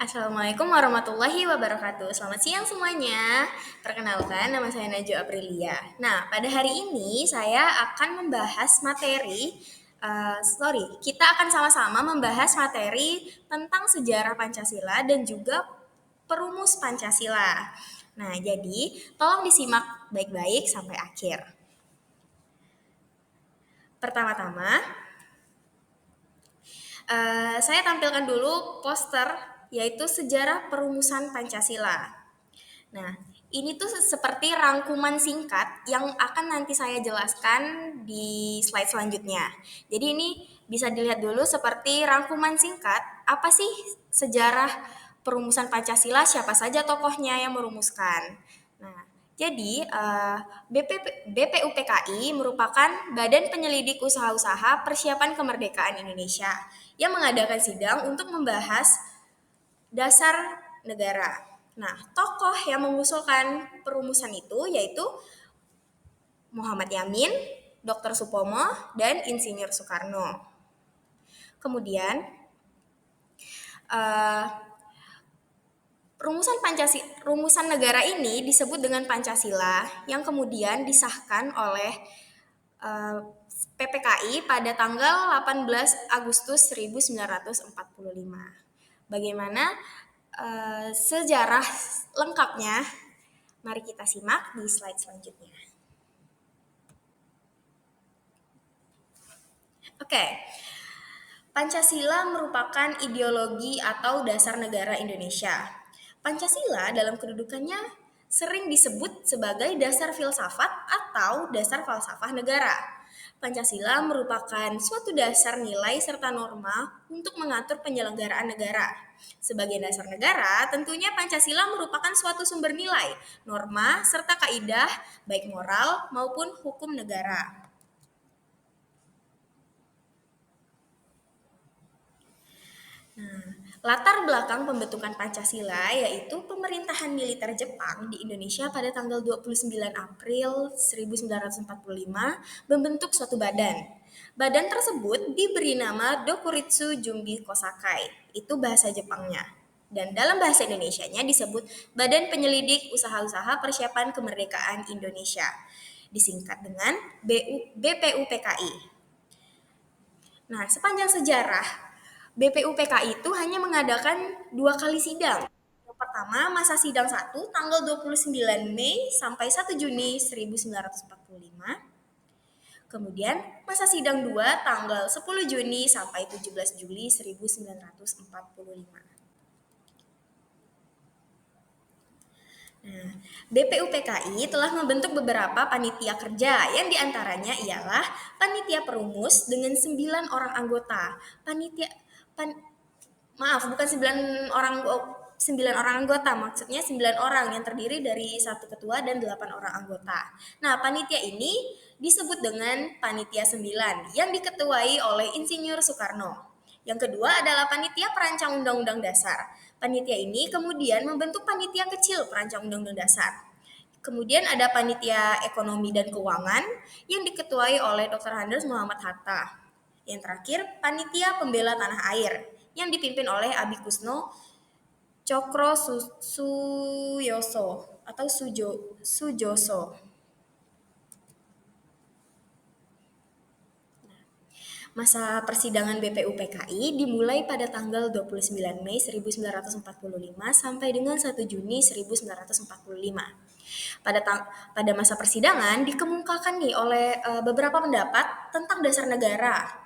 Assalamualaikum warahmatullahi wabarakatuh. Selamat siang semuanya. Perkenalkan, nama saya Najwa Aprilia. Nah, pada hari ini saya akan membahas kita akan sama-sama membahas materi tentang sejarah Pancasila dan juga perumus Pancasila. Nah, jadi tolong disimak baik-baik sampai akhir. Pertama-tama, saya tampilkan dulu poster yaitu sejarah perumusan Pancasila. Nah, ini tuh seperti rangkuman singkat yang akan nanti saya jelaskan di slide selanjutnya. Jadi ini bisa dilihat dulu seperti rangkuman singkat, apa sih sejarah perumusan Pancasila, siapa saja tokohnya yang merumuskan. Nah, jadi BPUPKI merupakan Badan Penyelidik Usaha-Usaha Persiapan Kemerdekaan Indonesia yang mengadakan sidang untuk membahas dasar negara. Nah, tokoh yang mengusulkan perumusan itu yaitu Muhammad Yamin, Dr. Supomo, dan Insinyur Soekarno. Kemudian, rumusan negara ini disebut dengan Pancasila yang kemudian disahkan oleh PPKI pada tanggal 18 Agustus 1945. Bagaimana sejarah lengkapnya? Mari kita simak di slide selanjutnya. Oke, Pancasila merupakan ideologi atau dasar negara Indonesia. Pancasila dalam kedudukannya sering disebut sebagai dasar filsafat atau dasar falsafah negara. Pancasila merupakan suatu dasar nilai serta norma untuk mengatur penyelenggaraan negara. Sebagai dasar negara, tentunya Pancasila merupakan suatu sumber nilai, norma, serta kaidah baik moral maupun hukum negara. Latar belakang pembentukan Pancasila yaitu pemerintahan militer Jepang di Indonesia pada tanggal 29 April 1945 membentuk suatu badan. Badan tersebut diberi nama Dokuritsu Jumbi Kosakai, itu bahasa Jepangnya. Dan dalam bahasa Indonesianya disebut Badan Penyelidik Usaha-Usaha Persiapan Kemerdekaan Indonesia, disingkat dengan BPUPKI. Nah, sepanjang sejarah BPUPKI itu hanya mengadakan 2 kali sidang. Yang pertama, masa sidang 1 tanggal 29 Mei sampai 1 Juni 1945. Kemudian masa sidang 2 tanggal 10 Juni sampai 17 Juli 1945. Nah, BPUPKI telah membentuk beberapa panitia kerja yang diantaranya ialah panitia perumus dengan 9 orang anggota, bukan 9 orang anggota, maksudnya 9 orang yang terdiri dari 1 ketua dan 8 orang anggota. Nah, panitia ini disebut dengan panitia 9 yang diketuai oleh Insinyur Soekarno. Yang kedua adalah panitia perancang Undang-Undang Dasar. Panitia ini kemudian membentuk panitia kecil perancang Undang-Undang Dasar. Kemudian ada panitia ekonomi dan keuangan yang diketuai oleh Dr. Andes Muhammad Hatta. Yang terakhir, panitia pembela tanah air yang dipimpin oleh Abi Kusno Cokro Suyoso atau Sujoso. Masa persidangan BPUPKI dimulai pada tanggal 29 Mei 1945 sampai dengan 1 Juni 1945. Pada masa persidangan dikemukakan nih oleh beberapa pendapat tentang dasar negara.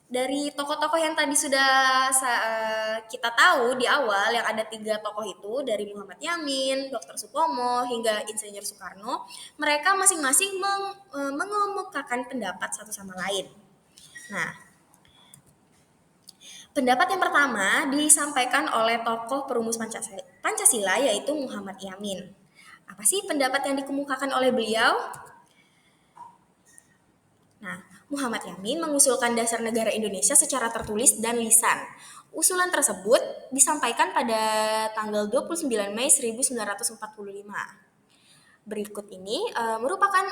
Dari tokoh-tokoh yang tadi sudah kita tahu di awal, yang ada 3 tokoh itu, dari Muhammad Yamin, Dr. Supomo, hingga Insinyur Soekarno, mereka masing-masing mengemukakan pendapat satu sama lain. Nah, pendapat yang pertama disampaikan oleh tokoh perumus Pancasila yaitu Muhammad Yamin. Apa sih pendapat yang dikemukakan oleh beliau? Nah, Muhammad Yamin mengusulkan dasar negara Indonesia secara tertulis dan lisan. Usulan tersebut disampaikan pada tanggal 29 Mei 1945. Berikut ini merupakan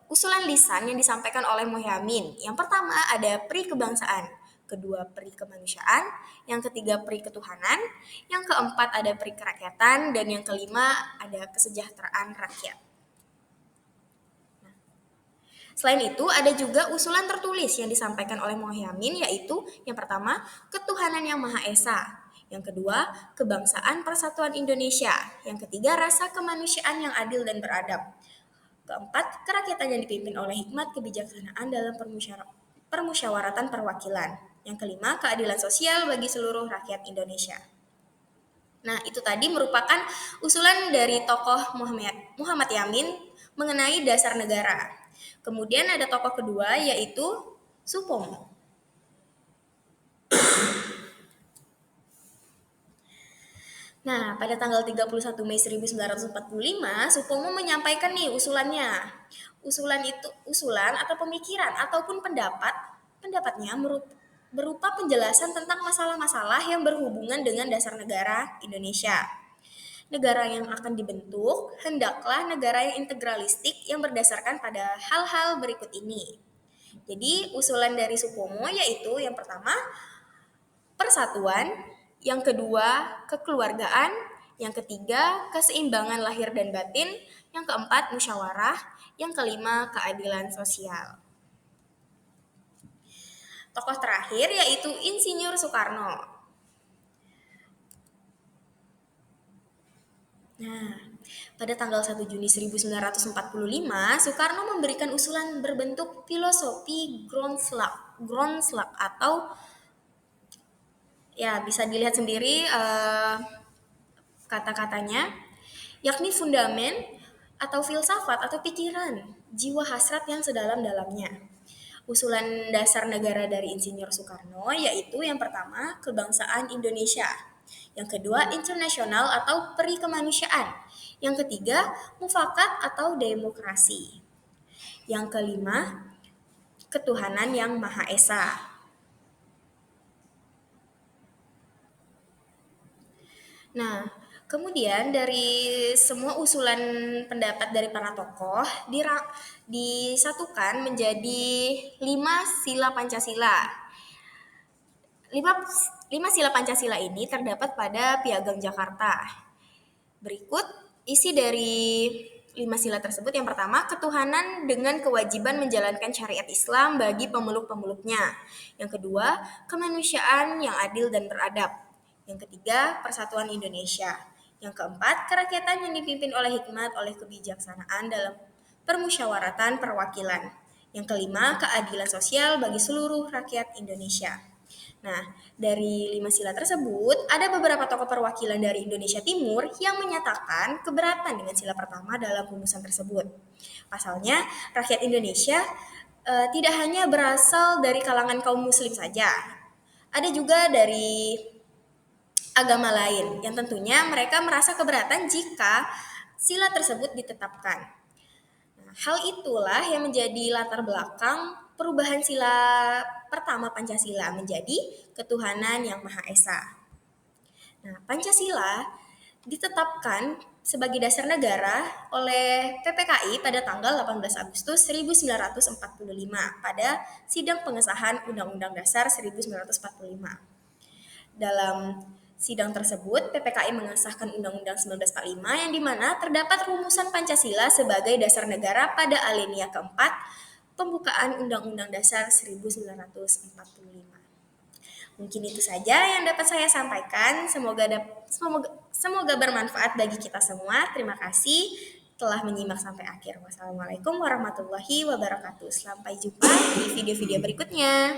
usulan lisan yang disampaikan oleh Muhammad Yamin. Yang pertama ada pri kebangsaan. kedua peri kemanusiaan, yang ketiga peri ketuhanan, yang keempat ada peri kerakyatan, dan yang kelima ada kesejahteraan rakyat. Selain itu, ada juga usulan tertulis yang disampaikan oleh Muhaimin, yaitu yang pertama, ketuhanan yang Maha Esa. Yang kedua, kebangsaan persatuan Indonesia. Yang ketiga, rasa kemanusiaan yang adil dan beradab. Keempat, kerakyatan yang dipimpin oleh hikmat kebijaksanaan dalam permusyawaratan perwakilan. Yang kelima, keadilan sosial bagi seluruh rakyat Indonesia. Nah, itu tadi merupakan usulan dari tokoh Muhammad Yamin mengenai dasar negara. Kemudian ada tokoh kedua yaitu Supomo. Nah, pada tanggal 31 Mei 1945, Supomo menyampaikan nih usulannya. Usulan atau pemikiran ataupun pendapatnya berupa penjelasan tentang masalah-masalah yang berhubungan dengan dasar negara Indonesia. Negara yang akan dibentuk hendaklah negara yang integralistik yang berdasarkan pada hal-hal berikut ini. Jadi usulan dari Supomo yaitu yang pertama persatuan, yang kedua kekeluargaan, yang ketiga keseimbangan lahir dan batin, yang keempat musyawarah, yang kelima keadilan sosial. Tokoh terakhir yaitu Insinyur Soekarno. Nah, pada tanggal 1 Juni 1945, Soekarno memberikan usulan berbentuk filosofi Grondslag atau ya bisa dilihat sendiri kata-katanya, yakni fundamen atau filsafat atau pikiran, jiwa hasrat yang sedalam-dalamnya. Usulan dasar negara dari Insinyur Soekarno yaitu yang pertama kebangsaan Indonesia, yang kedua internasional atau peri kemanusiaan, yang ketiga mufakat atau demokrasi, yang kelima ketuhanan yang Maha Esa. Nah, kemudian dari semua usulan pendapat dari para tokoh disatukan menjadi 5 sila Pancasila. 5 sila Pancasila ini terdapat pada Piagam Jakarta. Berikut isi dari 5 sila tersebut. Yang pertama, ketuhanan dengan kewajiban menjalankan syariat Islam bagi pemeluk-pemeluknya. Yang kedua, kemanusiaan yang adil dan beradab. Yang ketiga, persatuan Indonesia. Yang keempat, kerakyatan yang dipimpin oleh hikmat, oleh kebijaksanaan dalam permusyawaratan perwakilan. Yang kelima, keadilan sosial bagi seluruh rakyat Indonesia. Nah, dari 5 sila tersebut, ada beberapa tokoh perwakilan dari Indonesia Timur yang menyatakan keberatan dengan sila pertama dalam rumusan tersebut. Pasalnya, rakyat Indonesia tidak hanya berasal dari kalangan kaum muslim saja, ada juga dari agama lain yang tentunya mereka merasa keberatan jika sila tersebut ditetapkan. Nah, hal itulah yang menjadi latar belakang perubahan sila pertama Pancasila menjadi ketuhanan yang Maha Esa. Nah, Pancasila ditetapkan sebagai dasar negara oleh PPKI pada tanggal 18 Agustus 1945 pada sidang pengesahan Undang-Undang Dasar 1945. Dalam sidang tersebut, PPKI mengesahkan Undang-Undang 1945 yang dimana terdapat rumusan Pancasila sebagai dasar negara pada alinea keempat pembukaan Undang-Undang Dasar 1945. Mungkin itu saja yang dapat saya sampaikan. Semoga bermanfaat bagi kita semua. Terima kasih telah menyimak sampai akhir. Wassalamualaikum warahmatullahi wabarakatuh. Sampai jumpa di video-video berikutnya.